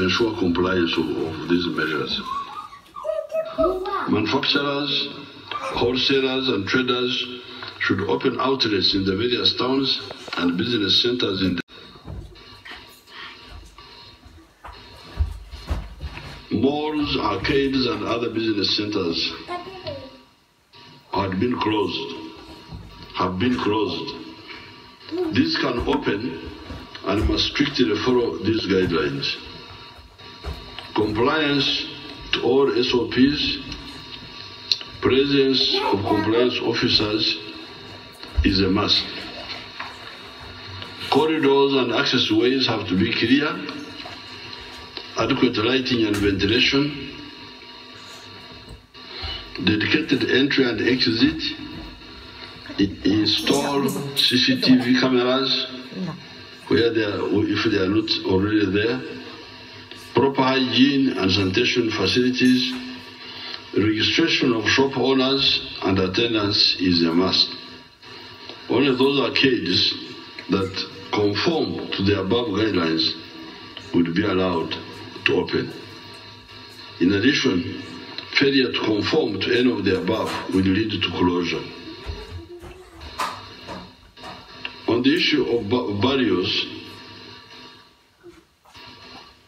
to ensure compliance of these measures. Manufacturers, wholesalers and traders should open outlets in the various towns and business centers in the malls, arcades and other business centers have been closed. These can open and must strictly follow these guidelines. Compliance to all SOPs, presence of compliance officers is a must. Corridors and access ways have to be clear, adequate lighting and ventilation, dedicated entry and exit, install CCTV cameras where if they are not already there, proper hygiene and sanitation facilities, registration of shop owners and attendants is a must. Only those arcades that conform to the above guidelines would be allowed to open. In addition, failure to conform to any of the above will lead to closure. On the issue of barriers,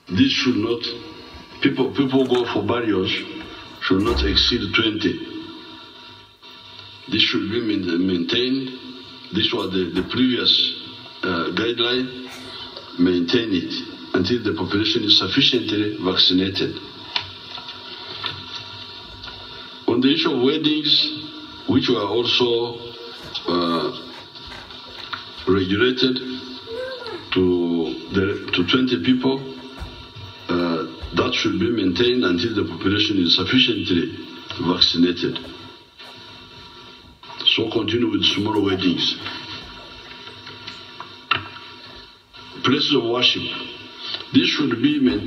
this should not, people go for barriers should not exceed 20. This should be maintained. This was the previous guideline. Maintain it until the population is sufficiently vaccinated. On the issue of weddings, which were also regulated to 20 people, that should be maintained until the population is sufficiently vaccinated. So continue with small weddings. Places of worship. This should remain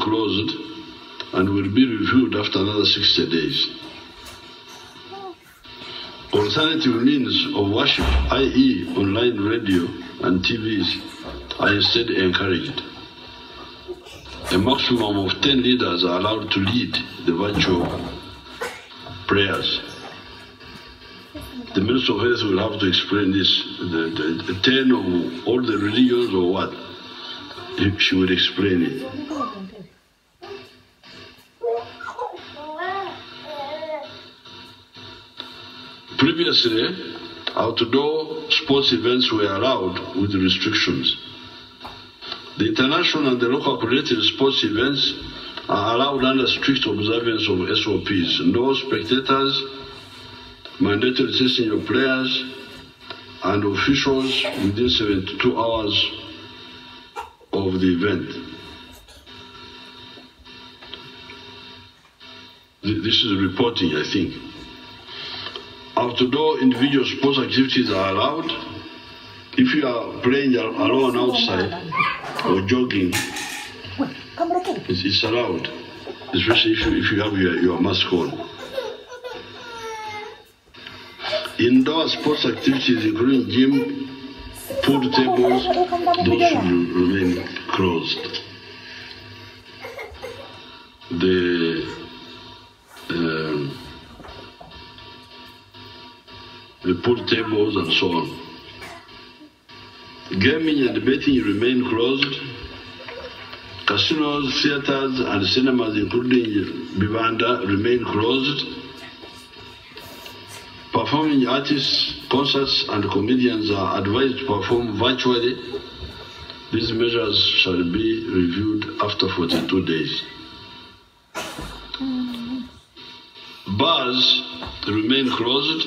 closed and will be reviewed after another 60 days. Alternative means of worship, i.e. online radio and TVs, are instead encouraged. A maximum of 10 leaders are allowed to lead the virtual prayers. The Minister of Health will have to explain this, the 10 of all the religions or what. She will explain it. Previously, outdoor sports events were allowed with restrictions. The international and the local accredited sports events are allowed under strict observance of SOPs. No spectators, mandatory testing of players and officials within 72 hours of the event. This is reporting, I think. Outdoor individual sports activities are allowed. If you are playing alone outside or jogging, it's allowed, especially if you have your mask on. Indoor sports activities, including gym, pool tables, those should remain closed. The pool tables and so on. Gaming and betting remain closed. Casinos, theaters and cinemas, including Bivanda, remain closed. Performing artists, concerts and comedians are advised to perform virtually. These measures shall be reviewed after 42 days. Bars remain closed,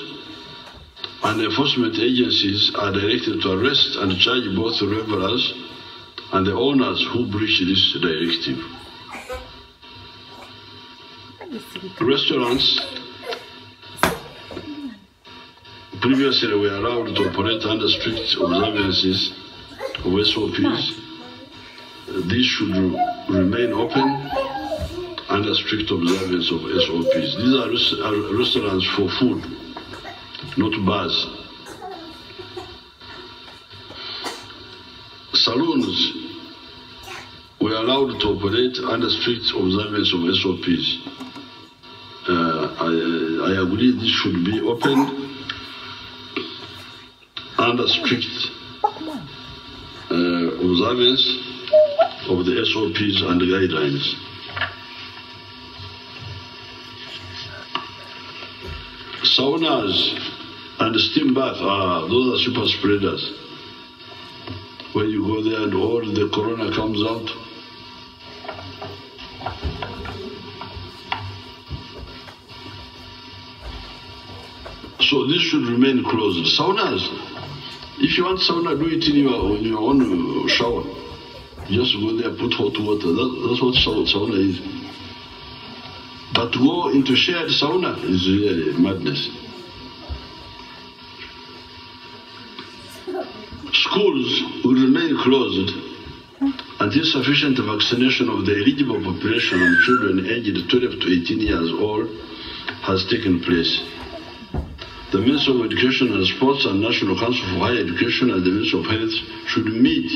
and enforcement agencies are directed to arrest and charge both revelers and the owners who breach this directive. Restaurants previously were allowed to operate under strict observances of SOPs. These should remain open under strict observance of SOPs. These are restaurants for food, not bars. Saloons we are allowed to operate under strict observance of SOPs. I agree this should be opened under strict observance of the SOPs and the guidelines. Saunas and steam bath those are super spreaders. When you go there and all the corona comes out, so this should remain closed. Saunas, if you want sauna, do it in your own shower. Just go there, put hot water. That's what sauna is. But to go into shared sauna is really madness. Schools will remain closed until sufficient vaccination of the eligible population of children aged 12 to 18 years old has taken place. The Ministry of Education and Sports and National Council for Higher Education and the Ministry of Health should meet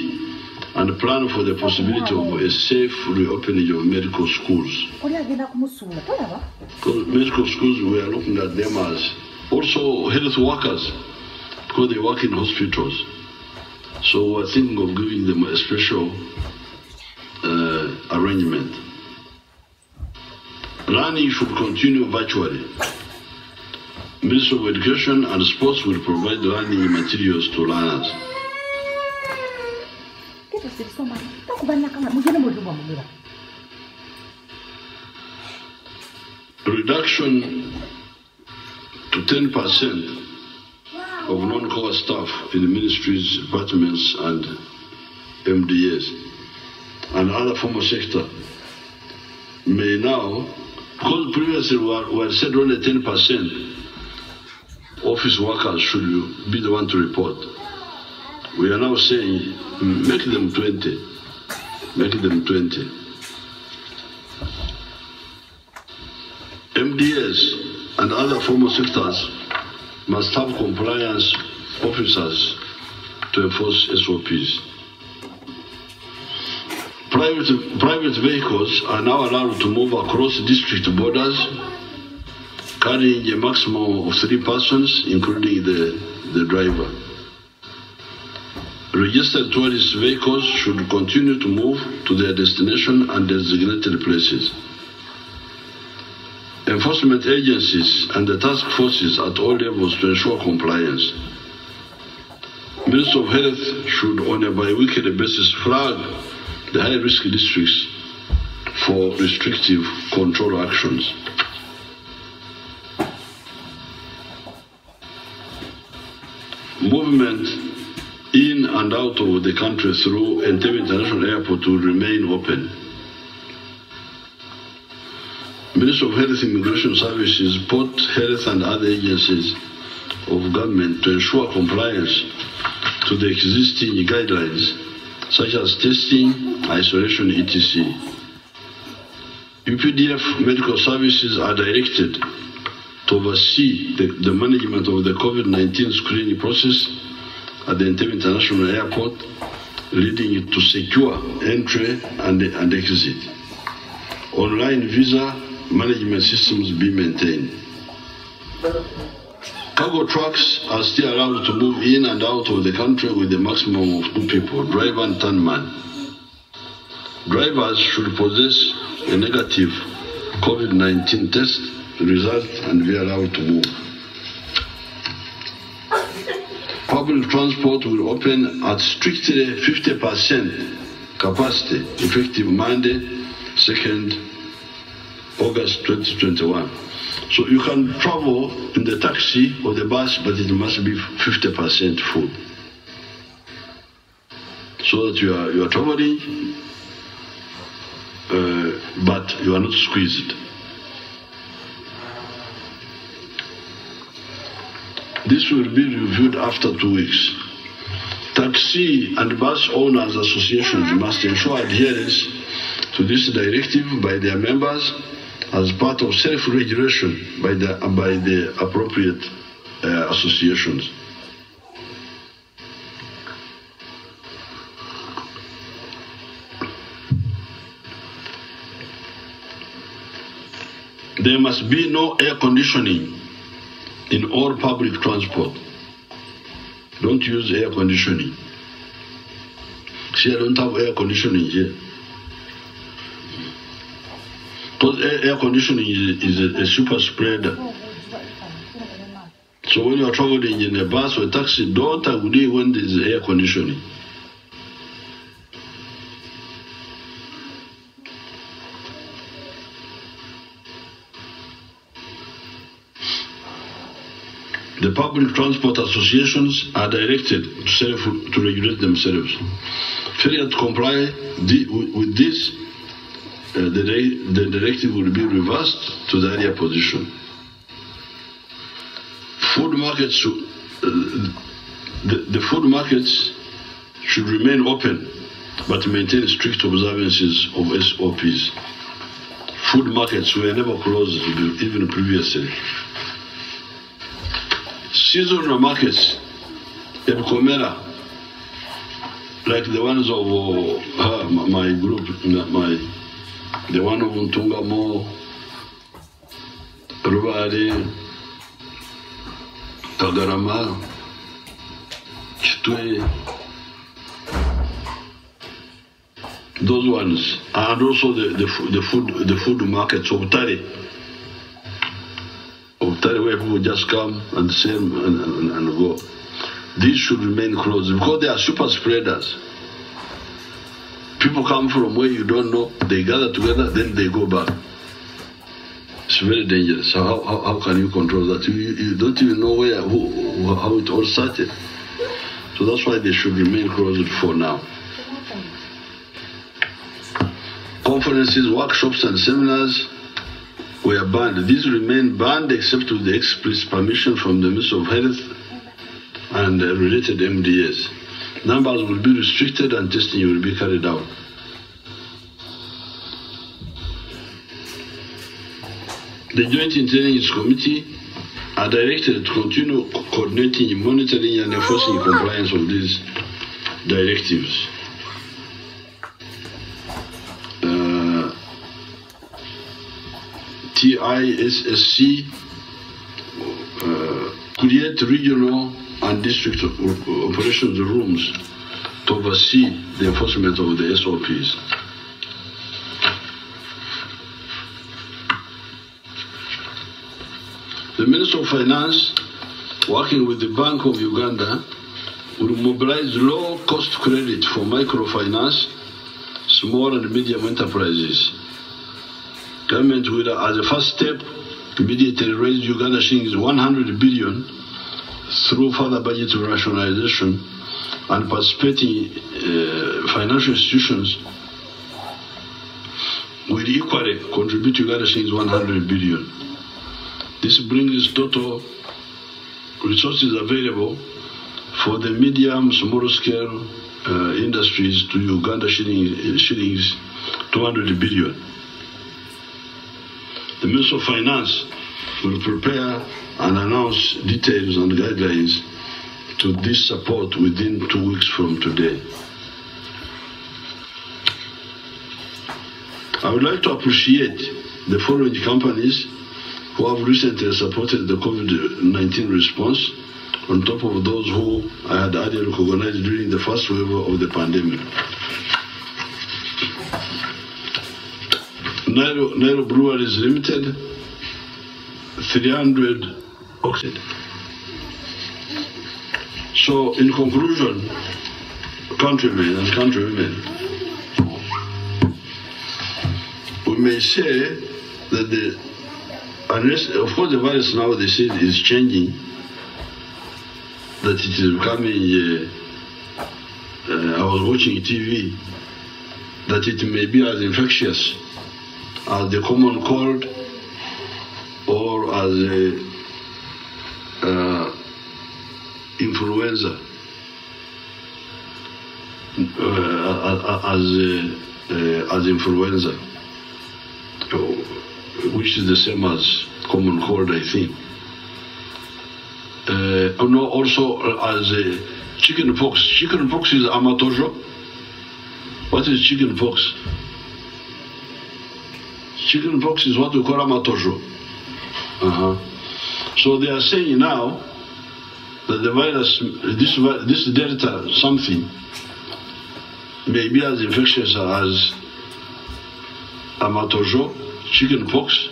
and plan for the possibility of a safe reopening of medical schools. Because medical schools, we are looking at them as also health workers, because they work in hospitals. So we're thinking of giving them a special arrangement. Learning should continue virtually. Ministry of Education and Sports will provide learning materials to learners. Reduction to 10% of non-core staff in the ministries, departments and MDAs and other formal sector may now, because previously we had said only 10% office workers should be the one to report. We are now saying make them 20. Make them 20. MDAs and other formal sectors must have compliance officers to enforce SOPs. Private vehicles are now allowed to move across district borders, carrying a maximum of 3 persons, including the driver. Registered tourist vehicles should continue to move to their destination and designated places. Enforcement agencies and the task forces at all levels to ensure compliance. Minister of Health should on a bi-weekly basis flag the high-risk districts for restrictive control actions. Movement in and out of the country through Entebbe International Airport will remain open. Ministry of Health, Immigration Services, Port Health and other agencies of government to ensure compliance to the existing guidelines such as testing, isolation, etc. UPDF medical services are directed to oversee the management of the COVID-19 screening process at the Entebbe International Airport, leading to secure entry and exit. Online visa management systems be maintained. Cargo trucks are still allowed to move in and out of the country with a maximum of 2 people, driver and turnman. Drivers should possess a negative COVID-19 test result and be allowed to move. Public transport will open at strictly 50% capacity, effective Monday, 2nd August 2021. So you can travel in the taxi or the bus, but it must be 50% full. So that you are traveling, but you are not squeezed. This will be reviewed after 2 weeks. Taxi and bus owners associations must ensure adherence to this directive by their members as part of self-regulation by the appropriate associations. There must be no air conditioning in all public transport. Don't use air conditioning. See, I don't have air conditioning here. Because air conditioning is a super spreader. So when you are traveling in a bus or a taxi, don't agree when there is air conditioning. The public transport associations are directed to regulate themselves. Failure to comply with this, the directive will be reversed to the earlier position. Food markets, the food markets should remain open, but maintain strict observances of SOPs. Food markets were never closed even previously. Seasonal markets, Ebukomera, like the ones of my group, the one of Ntungamo, Rubari, Tagarama, Chitwe, those ones, and also the food markets of Tari. Where people just come and sell and go. These should remain closed because they are super spreaders. People come from where you don't know, they gather together, then they go back. It's very dangerous. So how can you control that? You don't even know how it all started. So that's why they should remain closed for now. Conferences, workshops, and seminars were banned. These remain banned except with the express permission from the Ministry of Health and related MDAs. Numbers will be restricted and testing will be carried out. The Joint Intelligence Committee are directed to continue coordinating, monitoring and enforcing compliance of these directives. TISSC create regional and district operations rooms to oversee the enforcement of the SOPs. The Minister of Finance, working with the Bank of Uganda, will mobilize low-cost credit for microfinance, small and medium enterprises. Government will, as a first step, immediately raise Uganda shillings 100 billion through further budget rationalization, and participating financial institutions will equally contribute to Uganda shillings 100 billion. This brings total resources available for the medium, small scale industries to Uganda shillings 200 billion. The Minister of Finance will prepare and announce details and guidelines to this support within 2 weeks from today. I would like to appreciate the following companies who have recently supported the COVID-19 response, on top of those who I had earlier recognized during the first wave of the pandemic. Nairo Breweries Limited, 300 oxide. So, in conclusion, countrymen and countrywomen, we may say that unless, of course, the virus now they say is changing, that it is becoming, I was watching TV, that it may be as infectious as the common cold or as influenza, as influenza, which is the same as common cold, I think. No, also as chicken pox. Chicken pox is amatojo. What is chicken pox? chickenpox is what we call amatojo. So they are saying now that the virus, this Delta something, may be as infectious as amatojo, chickenpox,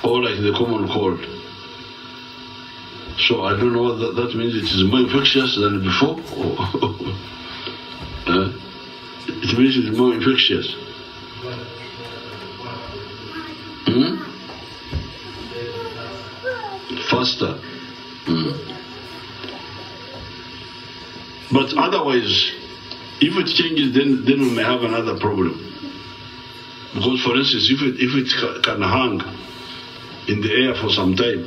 or like the common cold. So I don't know what that means. It is more infectious than before. It means it is more infectious. Faster. But otherwise, if it changes, then we may have another problem. Because, for instance, if it can hang in the air for some time,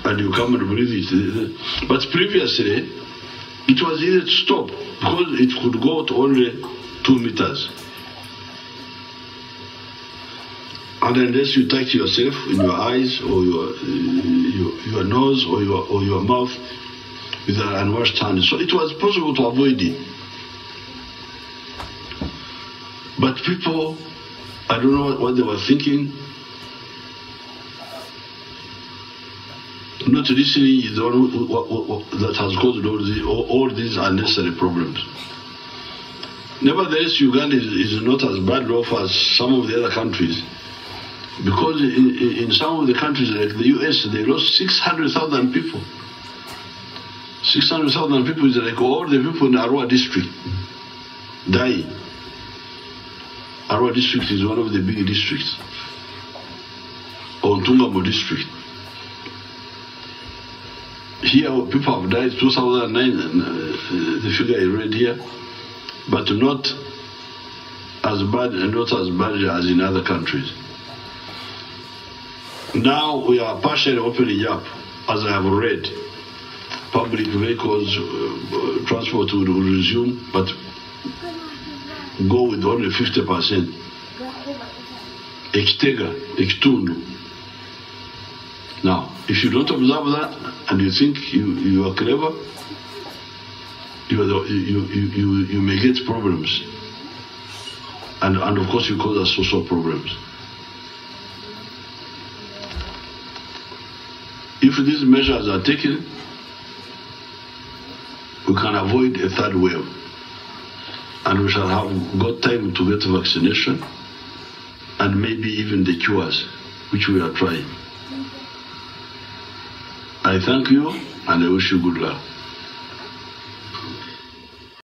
and you come and breathe it. But previously, it was easy to stop because it could go to only 2 meters. And unless you touch yourself in your eyes or your nose or your mouth with an unwashed hand. So it was possible to avoid it. But people, I don't know what they were thinking. Not listening is the one that has caused all these unnecessary problems. Nevertheless, Uganda is not as bad off as some of the other countries. Because in some of the countries, like the US, they lost 600,000 people. 600,000 people is like all the people in Arua district dying. Arua district is one of the big districts. Or Ntungamo district. Here, people have died 2009, the figure I read here, but not as bad as in other countries. Now we are partially opening up, as I have read. Public vehicles, transport will resume, but go with only 50%. Ekitega, Ekitundu. Now, if you don't observe that and you think you are clever, you may get problems. And of course you cause us social problems. If these measures are taken, we can avoid a third wave. And we shall have got time to get vaccination and maybe even the cures, which we are trying. I thank you and I wish you good luck.